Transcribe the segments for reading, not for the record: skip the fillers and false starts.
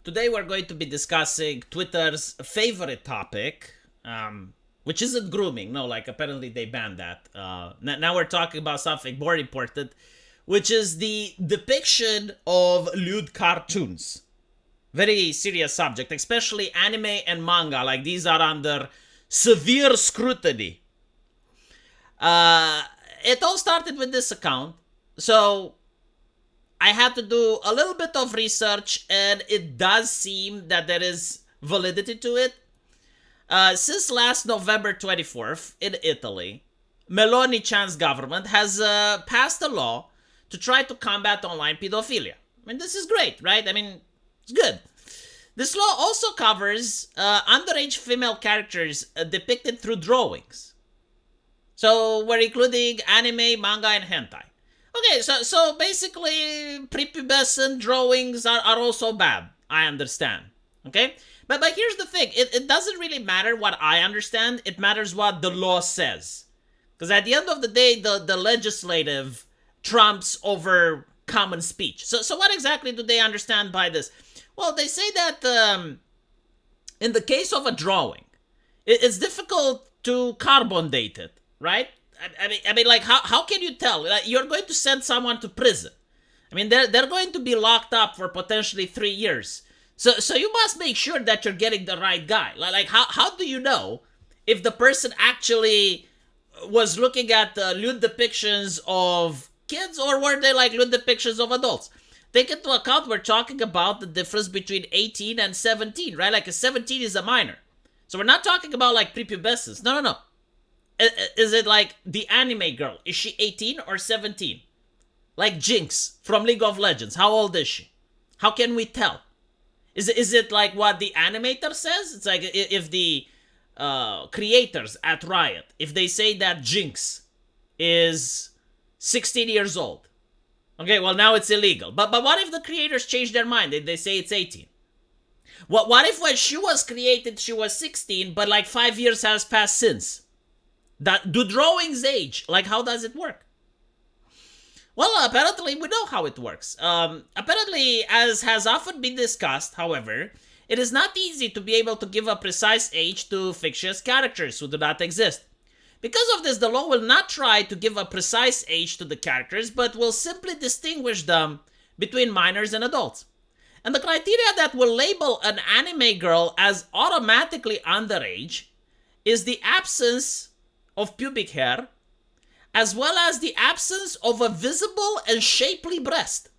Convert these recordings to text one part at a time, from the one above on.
Today we're going to be discussing Twitter's favorite topic, which isn't grooming. No, like apparently they banned that. Now we're talking about something more important, which is the depiction of lewd cartoons. Very serious subject, especially anime and manga. Like these are under severe scrutiny. It all started with this account. So I had to do a little bit of research, and it does seem that there is validity to it. Since last November 24th in Italy, Meloni Chan's government has passed a law to try to combat online pedophilia. I mean, this is great, right? I mean, it's good. This law also covers underage female characters depicted through drawings. So we're including anime, manga, and hentai. Okay, so basically, prepubescent drawings are also bad. I understand. Okay? But here's the thing. It doesn't really matter what I understand. It matters what the law says. Because at the end of the day, the legislative trumps over common speech. So what exactly do they understand by this? Well, they say that in the case of a drawing, it's difficult to carbon date it, right? I mean, like, how can you tell? Like, you're going to send someone to prison. I mean, they're going to be locked up for potentially 3 years. So you must make sure that you're getting the right guy. Like, how do you know if the person actually was looking at lewd depictions of kids, or were they like lewd depictions of adults? Take into account we're talking about the difference between 18 and 17, right? Like a 17 is a minor. So we're not talking about like prepubescence. No. Is it like the anime girl? Is she 18 or 17? Like Jinx from League of Legends. How old is she? How can we tell? Is it like what the animator says? It's like if the creators at Riot, if they say that Jinx is 16 years old. Okay, well now it's illegal. But what if the creators change their mind? They say it's 18. What if when she was created she was 16, but like 5 years has passed since? Do drawings age? Like, how does it work? Well, apparently we know how it works. Apparently, as has often been discussed, however, it is not easy to be able to give a precise age to fictitious characters who do not exist. Because of this, the law will not try to give a precise age to the characters, but will simply distinguish them between minors and adults. And the criteria that will label an anime girl as automatically underage is the absence of pubic hair, as well as the absence of a visible and shapely breast.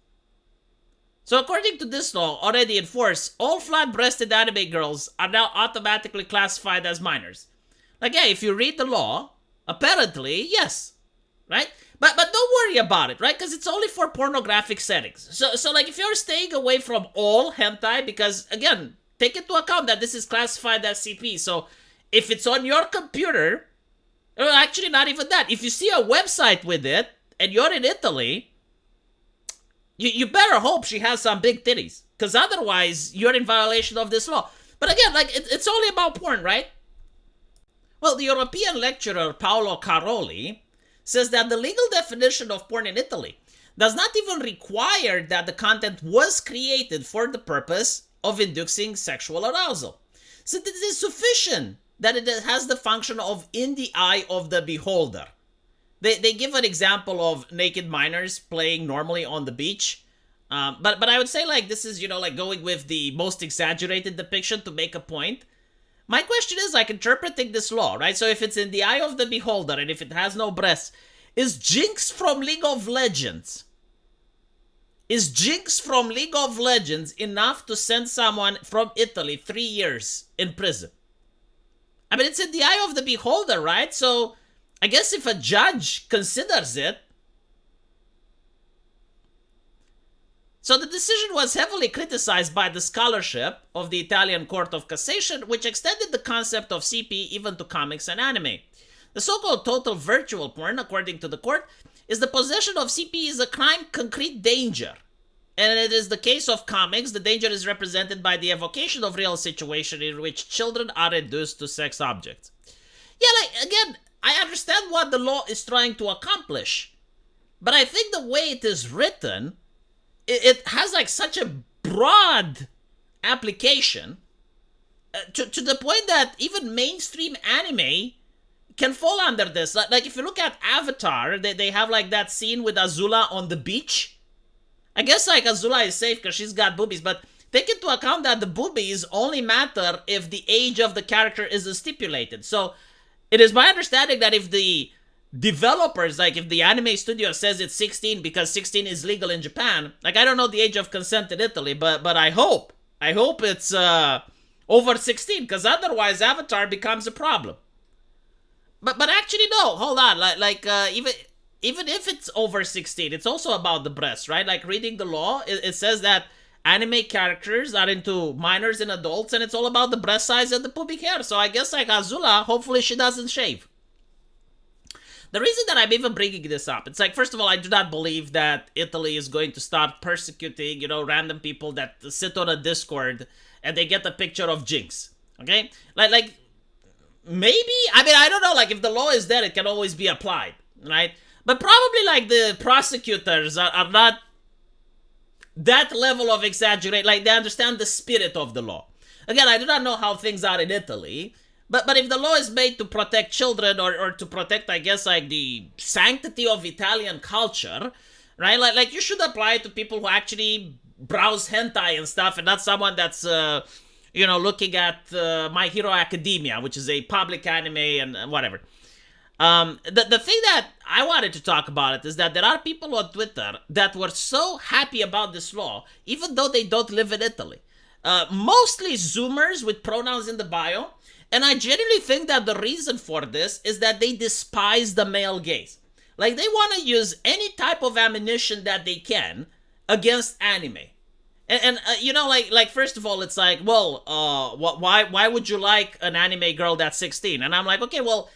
So according to this law, already in force, all flat-breasted anime girls are now automatically classified as minors. Like, yeah, if you read the law, apparently, yes, right? But don't worry about it, right? Because it's only for pornographic settings. So like, if you're staying away from all hentai, because, again, take into account that this is classified as CP, so if it's on your computer, well, actually, not even that. If you see a website with it, and you're in Italy, you better hope she has some big titties. Because otherwise, you're in violation of this law. But again, like, it's only about porn, right? Well, the European lecturer Paolo Caroli says that the legal definition of porn in Italy does not even require that the content was created for the purpose of inducing sexual arousal. So it is sufficient that it has the function of in the eye of the beholder. They give an example of naked minors playing normally on the beach. But I would say, like, this is, like going with the most exaggerated depiction to make a point. My question is, like, interpreting this law, right? So if it's in the eye of the beholder and if it has no breasts, is Jinx from League of Legends enough to send someone from Italy 3 years in prison? I mean, it's in the eye of the beholder, right? So I guess if a judge considers it. So the decision was heavily criticized by the scholarship of the Italian Court of Cassation, which extended the concept of CP even to comics and anime. The so-called total virtual porn, according to the court, is the possession of CP is a crime concrete danger. And it is the case of comics, the danger is represented by the evocation of real situations in which children are reduced to sex objects. Yeah, like, again, I understand what the law is trying to accomplish. But I think the way it is written, it has like such a broad application to the point that even mainstream anime can fall under this. Like if you look at Avatar, they have like that scene with Azula on the beach. I guess like Azula is safe because she's got boobies, but take into account that the boobies only matter if the age of the character is stipulated. So it is my understanding that if the developers, like if the anime studio says it's 16 because 16 is legal in Japan, like I don't know the age of consent in Italy, but I hope it's over 16, because otherwise Avatar becomes a problem. But actually no, hold on, even if it's over 16, it's also about the breasts, right? Like reading the law, it says that anime characters are into minors and adults, and it's all about the breast size and the pubic hair. So I guess like Azula, hopefully she doesn't shave. The reason that I'm even bringing this up, it's like, first of all, I do not believe that Italy is going to start persecuting, random people that sit on a Discord and they get a picture of Jinx. Okay? Like maybe, I mean, I don't know, like if the law is there, it can always be applied, right? But probably like the prosecutors are not that level of exaggerate, like they understand the spirit of the law. Again, I do not know how things are in Italy, but if the law is made to protect children or to protect, I guess, like the sanctity of Italian culture, right? Like you should apply it to people who actually browse hentai and stuff, and not someone that's looking at My Hero Academia, which is a public anime and whatever. The thing that I wanted to talk about it is that there are people on Twitter that were so happy about this law, even though they don't live in Italy. Mostly Zoomers with pronouns in the bio. And I genuinely think that the reason for this is that they despise the male gaze. Like they want to use any type of ammunition that they can against anime. And like first of all, it's like, well, why would you like an anime girl that's 16? And I'm like, okay, well,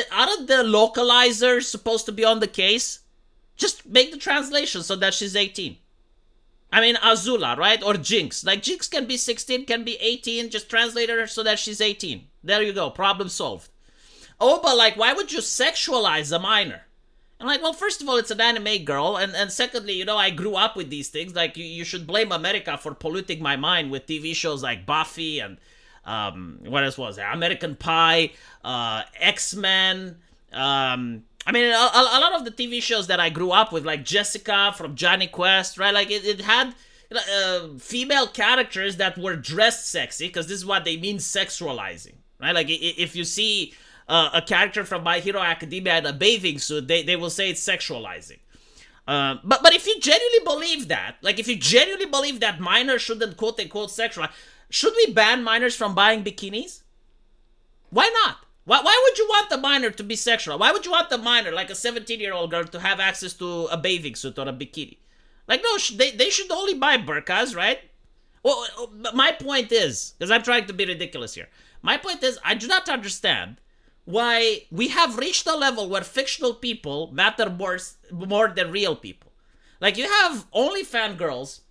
aren't the localizers supposed to be on the case? Just make the translation so that she's 18. I mean, Azula, right? Or Jinx. Like, Jinx can be 16, can be 18. Just translate her so that she's 18. There you go. Problem solved. Oh, but like, why would you sexualize a minor? And like, well, first of all, it's an anime girl. And secondly, I grew up with these things. Like, you should blame America for polluting my mind with TV shows like Buffy and, what else was there? American Pie, X-Men, I mean, a lot of the TV shows that I grew up with, like Jessica from Johnny Quest, right? Like, it had female characters that were dressed sexy, because this is what they mean sexualizing, right? Like, if you see a character from My Hero Academia in a bathing suit, they will say it's sexualizing. But if you genuinely believe that, like, if you genuinely believe that minors shouldn't quote-unquote sexualize, should we ban minors from buying bikinis? Why not? Why would you want the minor to be sexual? Why would you want the minor, like a 17-year-old girl, to have access to a bathing suit or a bikini? Like, no, they should only buy burqas, right? Well, my point is, because I'm trying to be ridiculous here, my point is, I do not understand why we have reached a level where fictional people matter more than real people. Like, you have OnlyFans girls,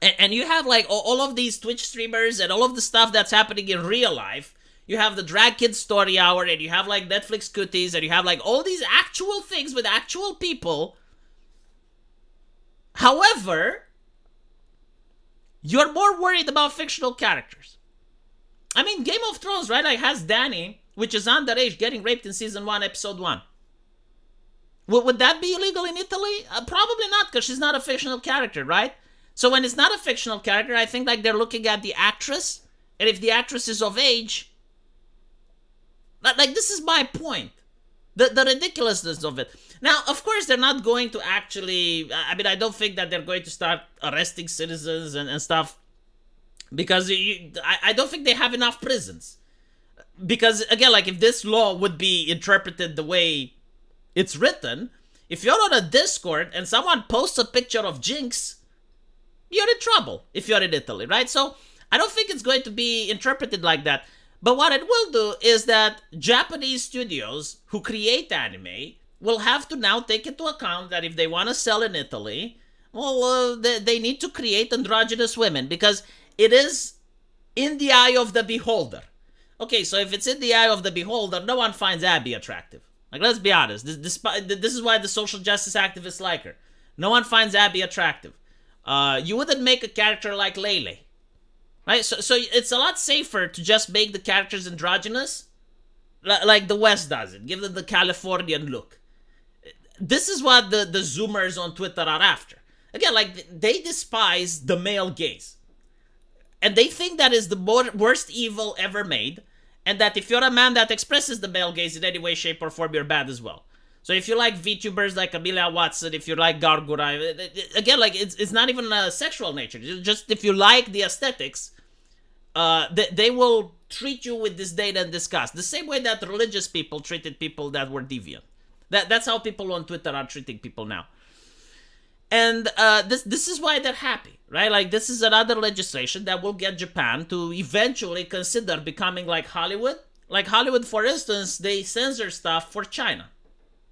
and you have, like, all of these Twitch streamers and all of the stuff that's happening in real life. You have the Drag Kids Story Hour, and you have, like, Netflix Cuties, and you have, like, all these actual things with actual people. However, you're more worried about fictional characters. I mean, Game of Thrones, right, like, has Dany, which is underage, getting raped in Season 1, Episode 1. Would that be illegal in Italy? Probably not, because she's not a fictional character, right? So when it's not a fictional character, I think, like, they're looking at the actress, and if the actress is of age... Like, this is my point. The ridiculousness of it. Now, of course, they're not going to actually... I mean, I don't think that they're going to start arresting citizens and stuff. Because I don't think they have enough prisons. Because, again, like, if this law would be interpreted the way it's written, if you're on a Discord and someone posts a picture of Jinx, you're in trouble if you're in Italy, right? So, I don't think it's going to be interpreted like that. But what it will do is that Japanese studios who create anime will have to now take into account that if they want to sell in Italy, well, they need to create androgynous women, because it is in the eye of the beholder. Okay, so if it's in the eye of the beholder, no one finds Abby attractive. Like, let's be honest. This is why the social justice activists like her. No one finds Abby attractive. You wouldn't make a character like Lele. right? So it's a lot safer to just make the characters androgynous, like the West does it. Give them the Californian look. This is what the Zoomers on Twitter are after. Again, like, they despise the male gaze. And they think that is the worst evil ever made. And that if you're a man that expresses the male gaze in any way, shape, or form, you're bad as well. So if you like VTubers like Amelia Watson, if you like Gargura, again, like, it's not even a sexual nature. Just if you like the aesthetics, they will treat you with disdain and disgust. The same way that religious people treated people that were deviant. That's how people on Twitter are treating people now. And this is why they're happy, right? Like, this is another legislation that will get Japan to eventually consider becoming like Hollywood. Like Hollywood, for instance, they censor stuff for China,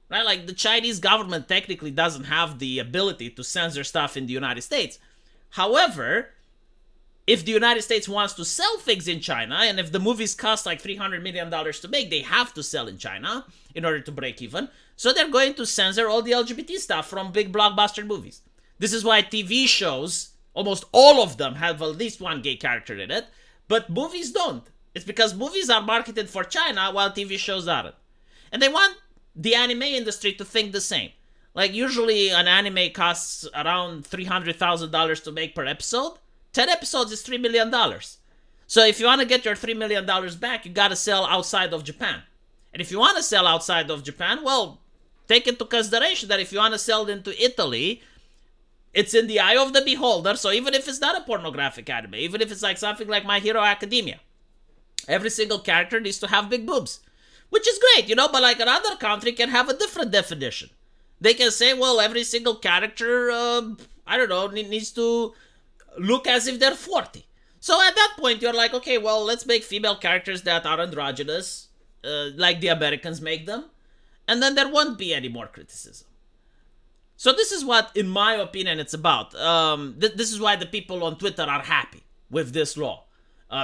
right? Like, the Chinese government technically doesn't have the ability to censor stuff in the United States. However, if the United States wants to sell things in China, and if the movies cost like $300 million to make, they have to sell in China in order to break even. So they're going to censor all the LGBT stuff from big blockbuster movies. This is why TV shows, almost all of them, have at least one gay character in it, but movies don't. It's because movies are marketed for China while TV shows aren't. And they want the anime industry to think the same. Like, usually an anime costs around $300,000 to make per episode. 10 episodes is $3 million. So if you want to get your $3 million back, you got to sell outside of Japan. And if you want to sell outside of Japan, well, take into consideration that if you want to sell it into Italy, it's in the eye of the beholder. So even if it's not a pornographic anime, even if it's like something like My Hero Academia, every single character needs to have big boobs. Which is great, you know, but like another country can have a different definition. They can say, well, every single character, I don't know, needs to look as if they're 40. So at that point, you're like, okay, well, let's make female characters that are androgynous, like the Americans make them, and then there won't be any more criticism. So this is what, in my opinion, it's about. This is why the people on Twitter are happy with this law.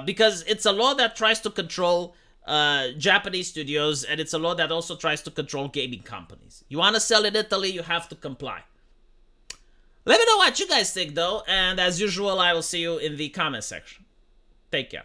Because it's a law that tries to control Japanese studios, and it's a law that also tries to control gaming companies. You want to sell in Italy, you have to comply. Let me know what you guys think, though, and as usual, I will see you in the comment section. Take care.